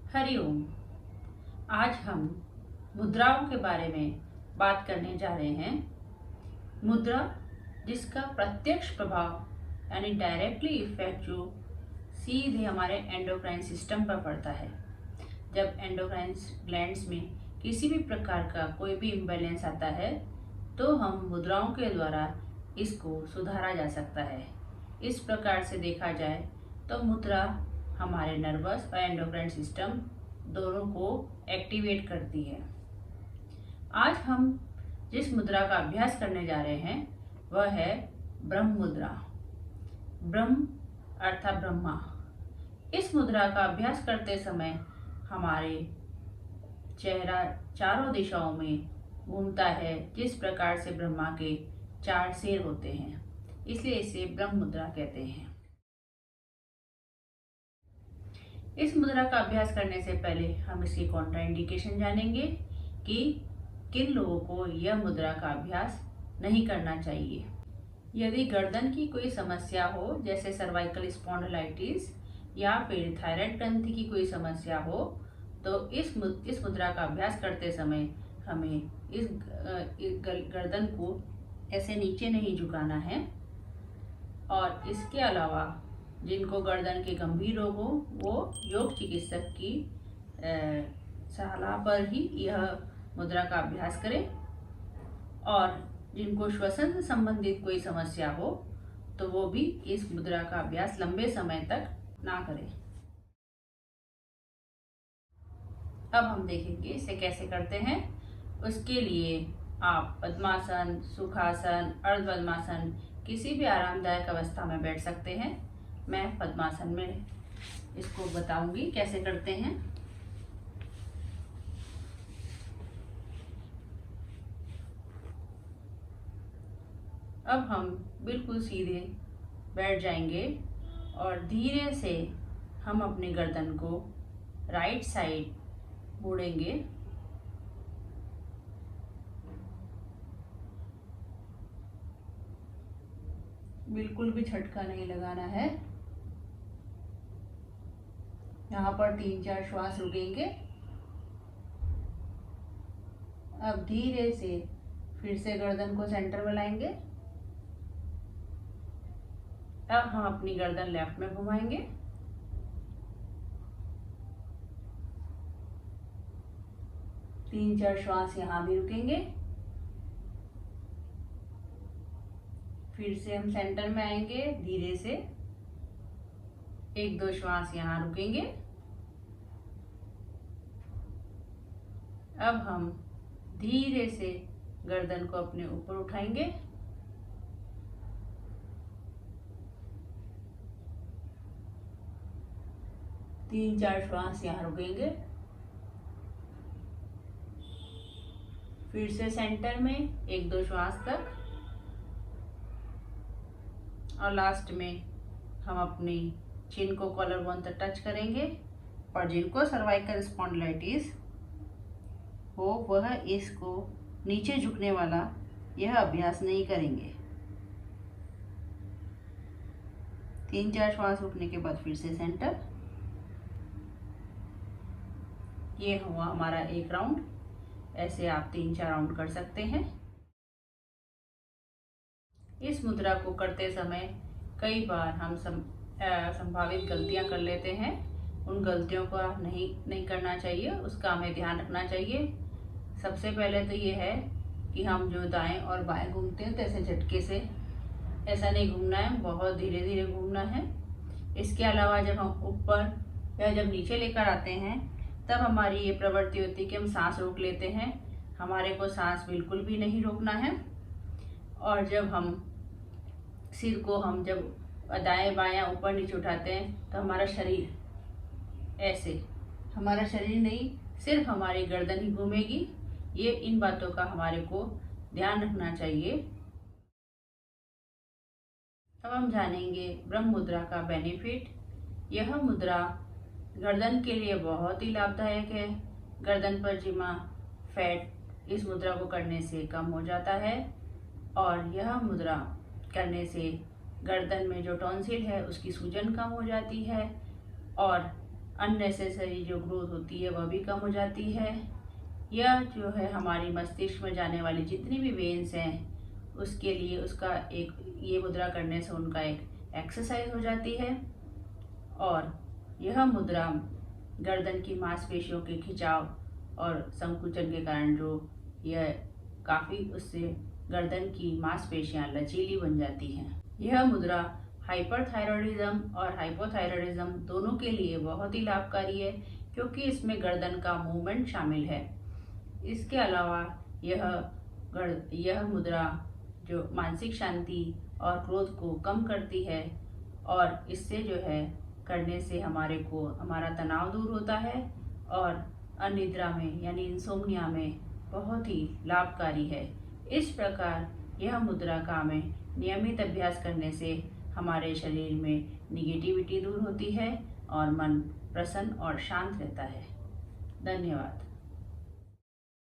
हरिओम। आज हम मुद्राओं के बारे में बात करने जा रहे हैं। मुद्रा जिसका प्रत्यक्ष प्रभाव यानी डायरेक्टली इफेक्ट जो सीधे हमारे एंडोक्राइन सिस्टम पर पड़ता है। जब एंडोक्राइन ग्लैंड्स में किसी भी प्रकार का कोई भी इम्बैलेंस आता है तो हम मुद्राओं के द्वारा इसको सुधारा जा सकता है। इस प्रकार से देखा जाए तो मुद्रा हमारे नर्वस और एंडोक्राइन सिस्टम दोनों को एक्टिवेट करती है। आज हम जिस मुद्रा का अभ्यास करने जा रहे हैं वह है ब्रह्म मुद्रा। ब्रह्म अर्थात ब्रह्मा। इस मुद्रा का अभ्यास करते समय हमारे चेहरा चारों दिशाओं में घूमता है, जिस प्रकार से ब्रह्मा के 4 सिर होते हैं, इसलिए इसे ब्रह्म मुद्रा कहते हैं। इस मुद्रा का अभ्यास करने से पहले हम इसकी कॉन्ट्राइंडिकेशन जानेंगे कि किन लोगों को यह मुद्रा का अभ्यास नहीं करना चाहिए। यदि गर्दन की कोई समस्या हो, जैसे सर्वाइकल स्पॉन्डिलाइटिस या फिर थायराइड ग्रंथि की कोई समस्या हो, तो इस मुद्रा का अभ्यास करते समय हमें इस गर्दन को ऐसे नीचे नहीं झुकाना है। और इसके अलावा जिनको गर्दन के गंभीर रोग हो वो योग चिकित्सक की सलाह पर ही यह मुद्रा का अभ्यास करें। और जिनको श्वसन से संबंधित कोई समस्या हो तो वो भी इस मुद्रा का अभ्यास लंबे समय तक ना करें। अब हम देखेंगे इसे कैसे करते हैं। उसके लिए आप पद्मासन, सुखासन, अर्धपद्मासन किसी भी आरामदायक अवस्था में बैठ सकते हैं। मैं पद्मासन में इसको बताऊंगी कैसे करते हैं। अब हम बिल्कुल सीधे बैठ जाएंगे और धीरे से हम अपनी गर्दन को राइट साइड मोड़ेंगे। बिल्कुल भी झटका नहीं लगाना है। यहाँ पर 3-4 श्वास रुकेंगे। अब धीरे से फिर से गर्दन को सेंटर में लाएंगे। अब हम अपनी गर्दन लेफ्ट में घुमाएंगे। तीन चार श्वास यहाँ भी रुकेंगे। फिर से हम सेंटर में आएंगे, धीरे से 1-2 श्वास यहाँ रुकेंगे। अब हम धीरे से गर्दन को अपने ऊपर उठाएंगे। तीन चार श्वास यहाँ रुकेंगे। फिर से सेंटर में 1-2 श्वास तक। और लास्ट में हम अपनी चिन को कॉलर बोन तक टच करेंगे। और जिनको सर्वाइकल स्पॉन्डिलाइटिस हो वह इसको नीचे झुकने वाला यह अभ्यास नहीं करेंगे। 3-4 श्वास रुकने के बाद फिर से सेंटर। ये हुआ हमारा 1 राउंड। ऐसे आप 3-4 राउंड कर सकते हैं। इस मुद्रा को करते समय कई बार हम संभावित गलतियां कर लेते हैं। उन गलतियों को नहीं करना चाहिए, उसका हमें ध्यान रखना चाहिए। सबसे पहले तो ये है कि हम जो दाएं और बाएं घूमते हैं तो ऐसे झटके से ऐसा नहीं घूमना है, बहुत धीरे धीरे घूमना है। इसके अलावा जब हम ऊपर या जब नीचे लेकर आते हैं तब हमारी ये प्रवृत्ति होती है कि हम सांस रोक लेते हैं। हमारे को सांस बिल्कुल भी नहीं रोकना है। और जब हम सिर को हम जब दाएं बायां ऊपर नीचे उठाते हैं तो हमारा शरीर ऐसे, हमारा शरीर नहीं सिर्फ हमारी गर्दन ही घूमेगी। ये इन बातों का हमारे को ध्यान रखना चाहिए। अब हम जानेंगे ब्रह्म मुद्रा का बेनिफिट। यह मुद्रा गर्दन के लिए बहुत ही लाभदायक है। गर्दन पर जिमा फैट इस मुद्रा को करने से कम हो जाता है। और यह मुद्रा करने से गर्दन में जो टॉन्सिल है उसकी सूजन कम हो जाती है। और अननेसेसरी जो ग्रोथ होती है वह भी कम हो जाती है। यह जो है हमारी मस्तिष्क में जाने वाली जितनी भी वेन्स हैं उसके लिए उसका एक ये मुद्रा करने से उनका एक एक्सरसाइज हो जाती है। और यह मुद्रा गर्दन की मांसपेशियों के खिंचाव और संकुचन के कारण जो यह काफ़ी उससे गर्दन की मांसपेशियां लचीली बन जाती हैं। यह मुद्रा हाइपरथायरॉयडिज्म और हाइपोथायरॉयडिज्म दोनों के लिए बहुत ही लाभकारी है, क्योंकि इसमें गर्दन का मूवमेंट शामिल है। इसके अलावा यह मुद्रा जो मानसिक शांति और क्रोध को कम करती है, और इससे जो है करने से हमारा तनाव दूर होता है और अनिद्रा में यानी इंसोम्निया में बहुत ही लाभकारी है। इस प्रकार यह मुद्रा का हमें नियमित अभ्यास करने से हमारे शरीर में निगेटिविटी दूर होती है और मन प्रसन्न और शांत रहता है। धन्यवाद।